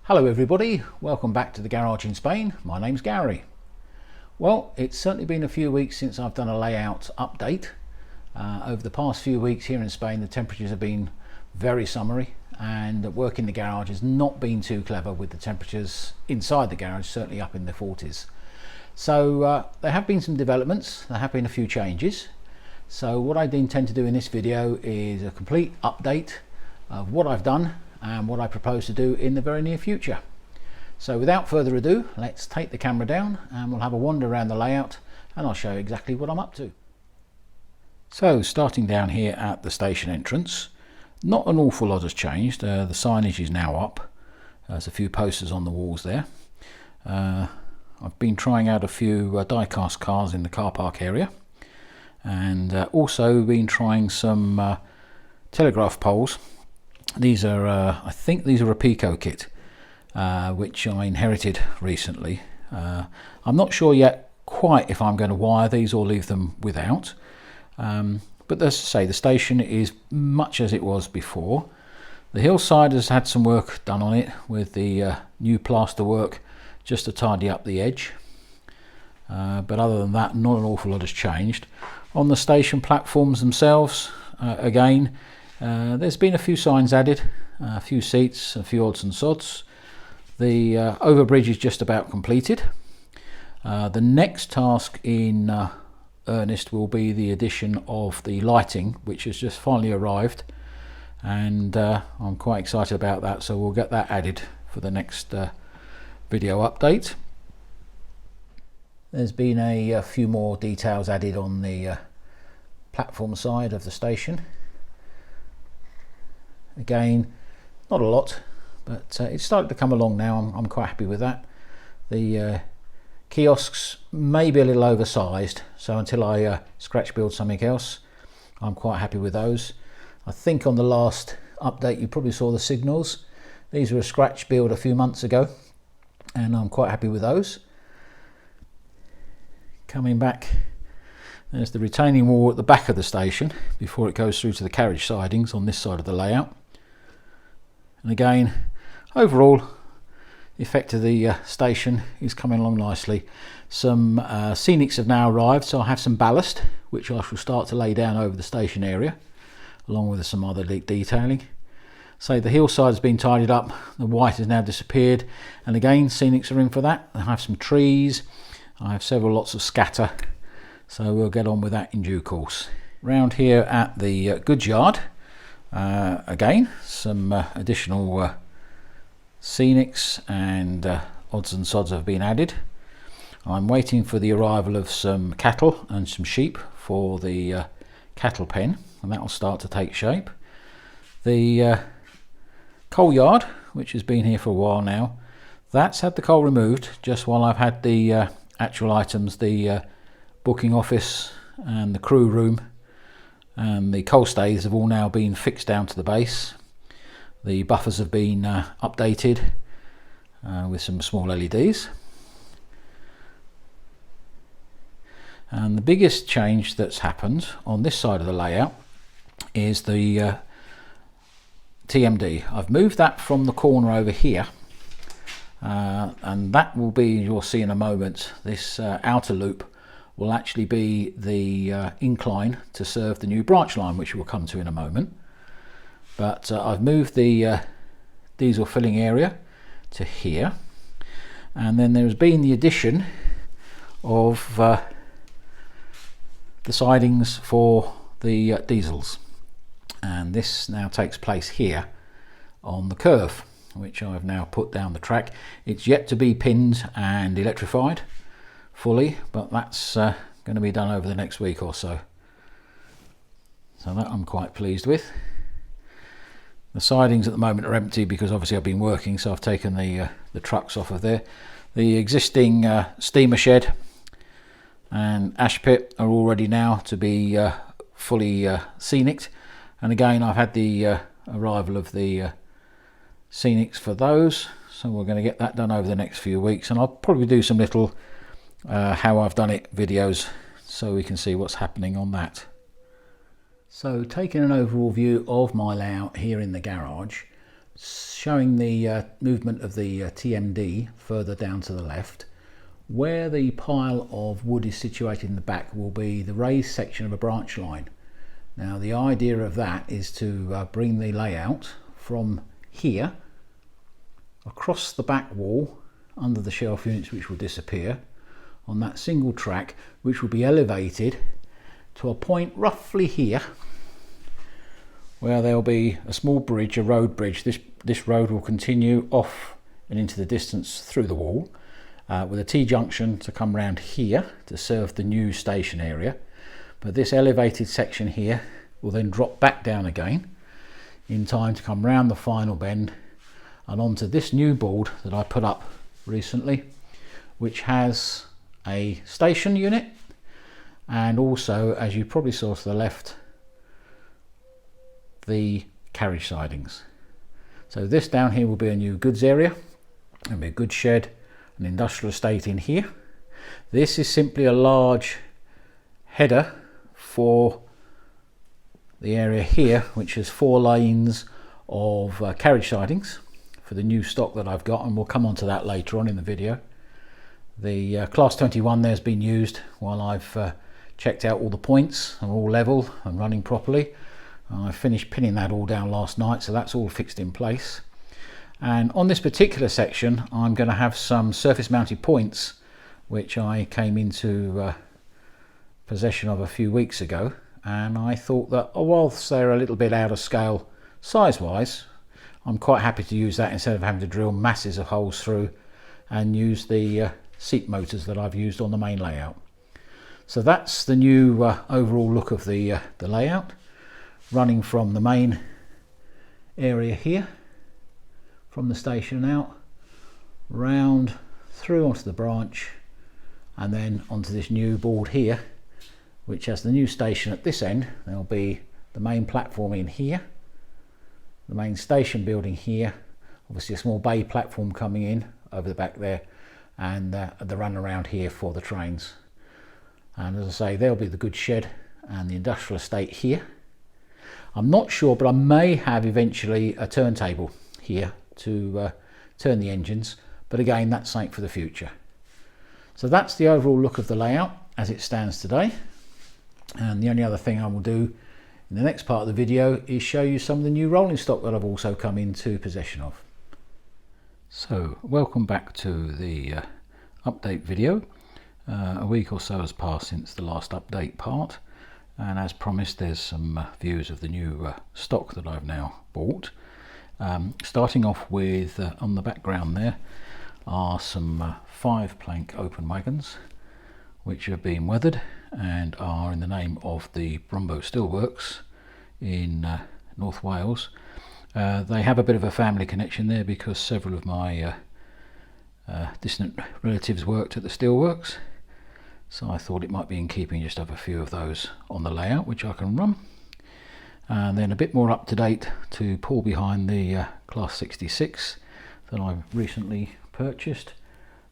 Hello everybody, welcome back to the garage in Spain. My name's Gary. Well, it's certainly been a few weeks since I've done a layout update. Over the past few weeks here in Spain the temperatures have been very summery, and work in the garage has not been too clever with the temperatures inside the garage, certainly up in the 40s. So there have been some developments, there have been a few changes. So what I intend to do in this video is a complete update of what I've done and what I propose to do in the very near future. So without further ado, let's take the camera down and we'll have a wander around the layout and I'll show you exactly what I'm up to. So starting down here at the station entrance, not an awful lot has changed. The signage is now up. There's a few posters on the walls there. I've been trying out a few die-cast cars in the car park area, and also been trying some telegraph poles. These are, I think these are a Pico kit, which I inherited recently. I'm not sure yet quite if I'm going to wire these or leave them without. But as I say, the station is much as it was before. The hillside has had some work done on it with the new plaster work just to tidy up the edge. But other than that, not an awful lot has changed. On the station platforms themselves, again, there's been a few signs added, a few seats, a few odds and sods. The overbridge is just about completed. The next task in earnest will be the addition of the lighting, which has just finally arrived, and I'm quite excited about that, so we'll get that added for the next video update. There's been a few more details added on the platform side of the station. Again, not a lot, but it's starting to come along now. I'm quite happy with that. The kiosks may be a little oversized, so until I scratch build something else, I'm quite happy with those. I think on the last update you probably saw the signals. These were a scratch build a few months ago, and I'm quite happy with those. Coming back, there's the retaining wall at the back of the station before it goes through to the carriage sidings on this side of the layout. And again, overall, the effect of the station is coming along nicely. Some scenics have now arrived, so I have some ballast which I shall start to lay down over the station area, along with some other detailing. So the hillside has been tidied up, the white has now disappeared, and again scenics are in for that. I have some trees, I have several lots of scatter, so we'll get on with that in due course. Round here at the goods yard, again some additional scenics and odds and sods have been added. I'm waiting for the arrival of some cattle and some sheep for the cattle pen, and that will start to take shape. The coal yard, which has been here for a while now, that's had the coal removed just while I've had the actual items, the booking office and the crew room and the coal stays have all now been fixed down to the base. The buffers have been updated with some small LEDs. And the biggest change that's happened on this side of the layout is the TMD. I've moved that from the corner over here, and that will be, you'll see in a moment, this outer loop will actually be the incline to serve the new branch line, which we'll come to in a moment. But I've moved the diesel filling area to here, and then there's been the addition of the sidings for the diesels, and this now takes place here on the curve, which I've now put down the track. It's yet to be pinned and electrified fully, but that's going to be done over the next week or so. So that I'm quite pleased with. The sidings at the moment are empty because obviously I've been working, so I've taken the trucks off of there. The existing steamer shed and ash pit are all ready now to be fully scenic, and again I've had the arrival of the scenics for those, so we're going to get that done over the next few weeks, and I'll probably do some little how I've done it videos so we can see what's happening on that. So taking an overall view of my layout here in the garage, showing the movement of the TMD further down to the left. Where the pile of wood is situated in the back will be the raised section of a branch line. Now the idea of that is to bring the layout from here across the back wall under the shelf units, which will disappear, on that single track, which will be elevated to a point roughly here where there'll be a small bridge, a road bridge. This road will continue off and into the distance through the wall, with a T-junction to come round here to serve the new station area. But this elevated section here will then drop back down again in time to come round the final bend and onto this new board that I put up recently, which has a station unit and also, as you probably saw to the left, the carriage sidings. So this down here will be a new goods area, there'll be a goods shed, an industrial estate in here. This is simply a large header for the area here, which has 4 lanes of carriage sidings for the new stock that I've got, and we'll come on to that later on in the video. The Class 21 there's been used while I've checked out all the points are all level and running properly. I finished pinning that all down last night, so that's all fixed in place. And on this particular section I'm going to have some surface mounted points which I came into possession of a few weeks ago, and I thought that whilst they're a little bit out of scale size wise, I'm quite happy to use that instead of having to drill masses of holes through and use the seat motors that I've used on the main layout. So that's the new overall look of the layout, running from the main area here, from the station out, round through onto the branch, and then onto this new board here, which has the new station at this end. There'll be the main platform in here, the main station building here, obviously a small bay platform coming in over the back there, and the run around here for the trains. And as I say, there'll be the goods shed and the industrial estate here. I'm not sure, but I may have eventually a turntable here to turn the engines, but again, that's something for the future. So that's the overall look of the layout as it stands today. And the only other thing I will do in the next part of the video is show you some of the new rolling stock that I've also come into possession of. So welcome back to the update video. A week or so has passed since the last update part, and as promised there's some views of the new stock that I've now bought. Starting off with on the background there are some 5-plank open wagons which have been weathered and are in the name of the Brumbo Steelworks in North Wales. They have a bit of a family connection there because several of my distant relatives worked at the steelworks, so I thought it might be in keeping just to have a few of those on the layout which I can run. And then a bit more up to date to pull behind the Class 66 that I've recently purchased.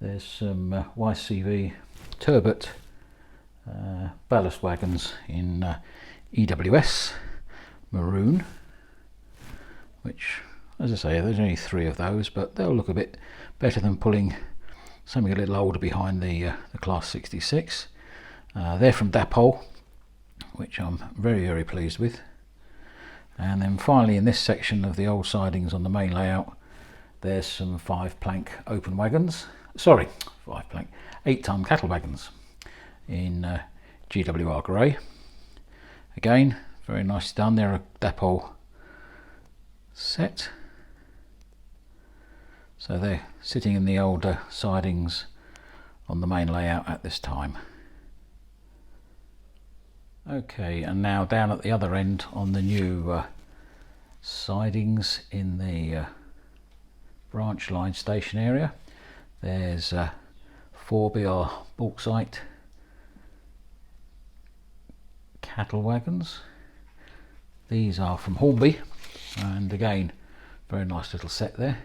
There's some YCV turbot ballast wagons in EWS maroon, which, as I say, there's only 3 of those, but they'll look a bit better than pulling something a little older behind the Class 66. They're from Dapol, which I'm very, very pleased with. And then finally, in this section of the old sidings on the main layout, there's some 5-plank open wagons. Sorry, 5-plank, 8-ton cattle wagons in GWR grey. Again, very nicely done. They're a Dapol set. So they're sitting in the older sidings on the main layout at this time. Okay, and now down at the other end on the new sidings in the branch line station area, there's 4BR bauxite cattle wagons. These are from Hornby, and again, very nice little set there.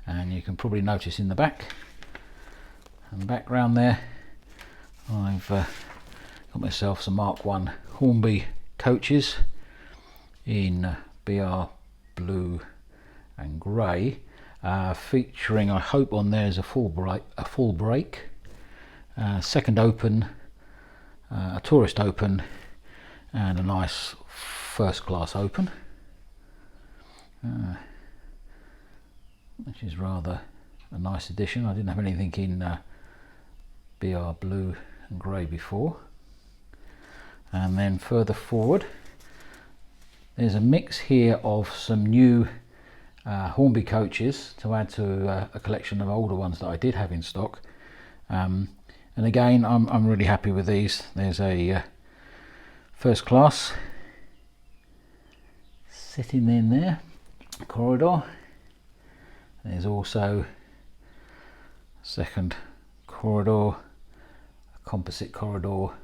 And you can probably notice in the back and the background there, I've got myself some Mark 1 Hornby coaches in BR blue and grey, featuring, I hope on there is a full brake, second open, a tourist open, and a nice first class open, which is rather a nice addition. I didn't have anything in BR blue and grey before. And then further forward, there's a mix here of some new Hornby coaches to add to a collection of older ones that I did have in stock. And again, I'm really happy with these. There's a first class sitting in there, corridor. There's also second corridor, a composite corridor,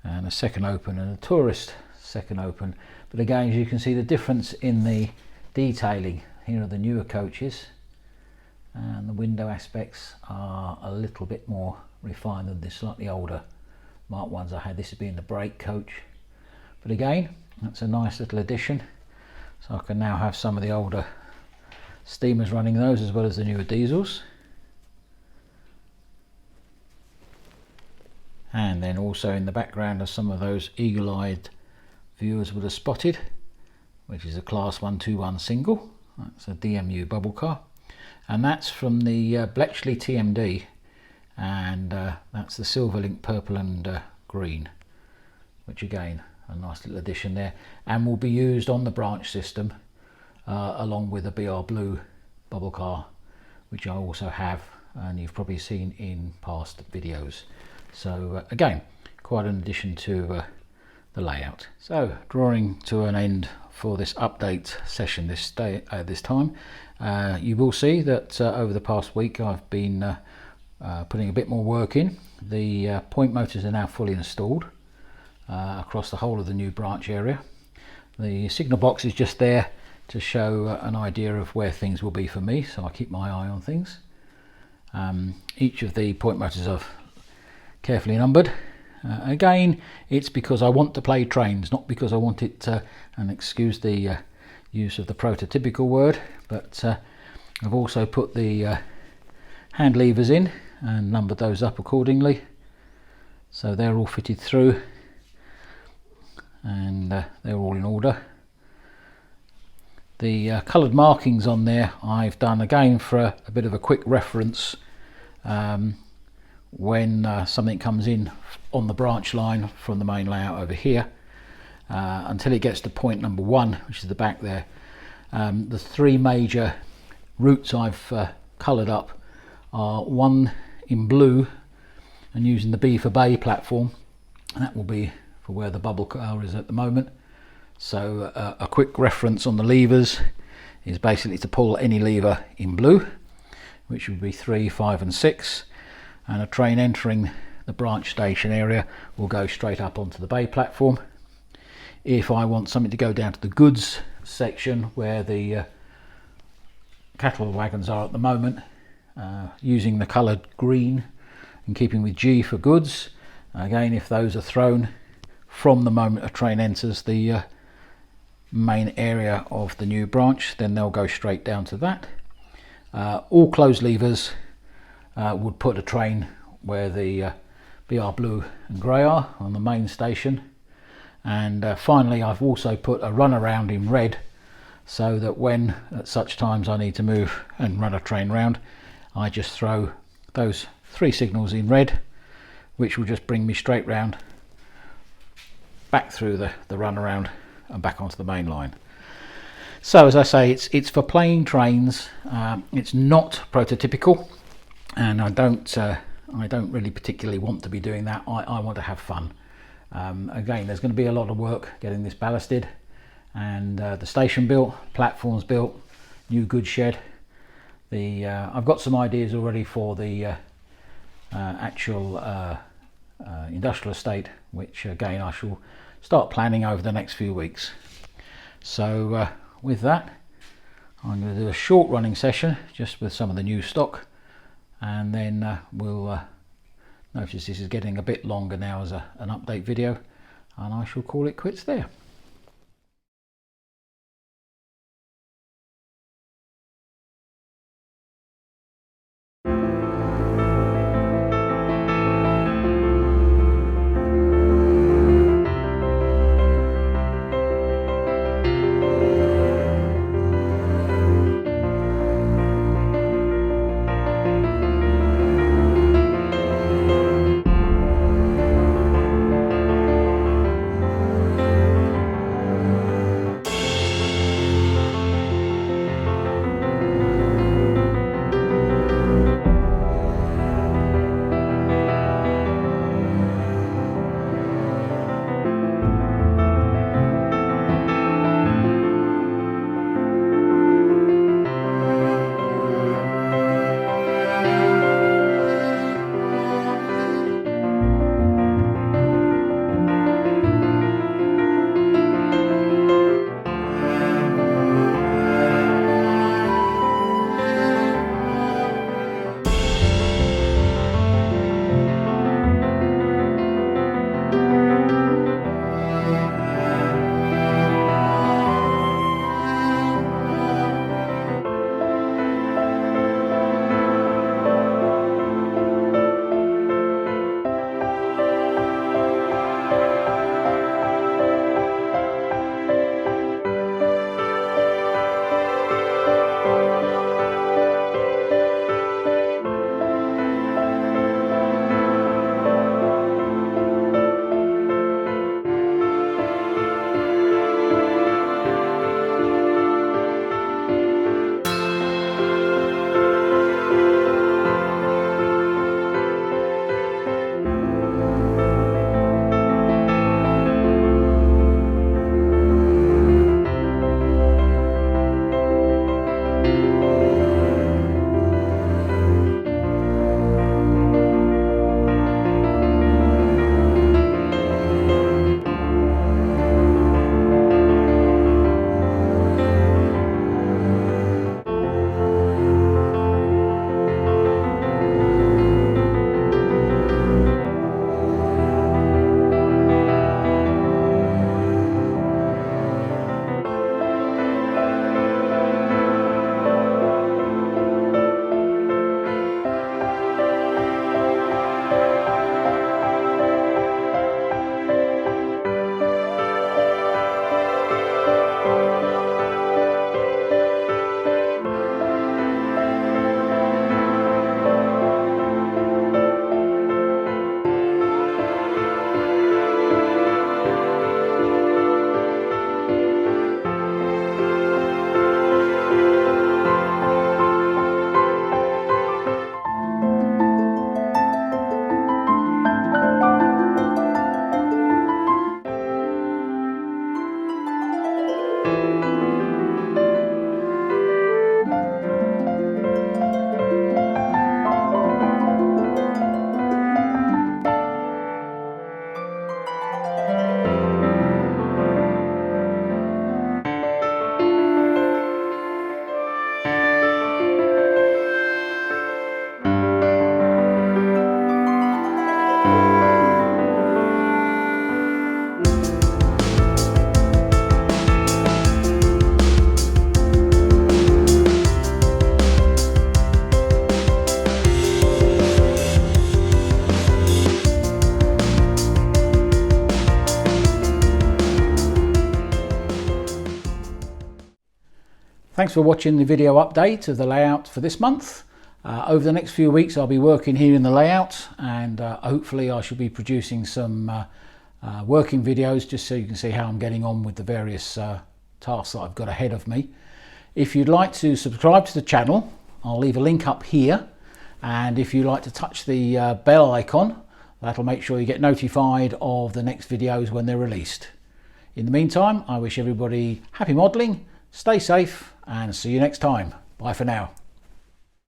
and a second open and a tourist second open. But again, as you can see, the difference in the detailing. Here are the newer coaches, and the window aspects are a little bit more refined than the slightly older Mark ones I had. This has been the brake coach, but again, that's a nice little addition. So I can now have some of the older steamers running those as well as the newer diesels. And then also in the background are some of those eagle-eyed viewers would have spotted, which is a class 121 single. That's a DMU bubble car, and that's from the Bletchley TMD, and that's the Silverlink purple and green, which again, a nice little addition there, and will be used on the branch system along with a BR blue bubble car, which I also have, and you've probably seen in past videos. So again, quite an addition to the layout. So drawing to an end for this update session this time, you will see that over the past week I've been putting a bit more work in. The point motors are now fully installed across the whole of the new branch area. The signal box is just there to show an idea of where things will be for me, so I keep my eye on things. Each of the point motors are carefully numbered. Again, it's because I want to play trains, not because I want it and excuse the use of the prototypical word, but I've also put the hand levers in and numbered those up accordingly, so they're all fitted through and they're all in order. The coloured markings on there I've done again for a bit of a quick reference when something comes in on the branch line from the main layout over here until it gets to point number 1, which is the back there. The three major routes I've coloured up are one in blue and using the B for Bay platform, and that will be for where the bubble car is at the moment. So a quick reference on the levers is basically to pull any lever in blue, which would be 3, 5 and 6, and a train entering the branch station area will go straight up onto the bay platform. If I want something to go down to the goods section where the cattle wagons are at the moment, using the coloured green and keeping with G for goods, again, if those are thrown from the moment a train enters the main area of the new branch, then they'll go straight down to that. All closed levers would put a train where the BR blue and grey are on the main station. And finally, I've also put a runaround in red, so that when at such times I need to move and run a train round, I just throw those 3 signals in red, which will just bring me straight round, back through the runaround and back onto the main line. So as I say, it's for playing trains. It's not prototypical, and I don't really particularly want to be doing that. I want to have fun. Again, there's going to be a lot of work getting this ballasted, and the station built, platforms built, new goods shed. I've got some ideas already for the actual industrial estate, which again I shall start planning over the next few weeks. So with that, I'm going to do a short running session just with some of the new stock, and then we'll notice this is getting a bit longer now as an update video, and I shall call it quits there. Thanks for watching the video update of the layout for this month. Over the next few weeks I'll be working here in the layout, and hopefully I shall be producing some working videos just so you can see how I'm getting on with the various tasks that I've got ahead of me. If you'd like to subscribe to the channel, I'll leave a link up here, and if you'd like to touch the bell icon, that'll make sure you get notified of the next videos when they're released. In the meantime, I wish everybody happy modelling, stay safe, and see you next time. Bye for now.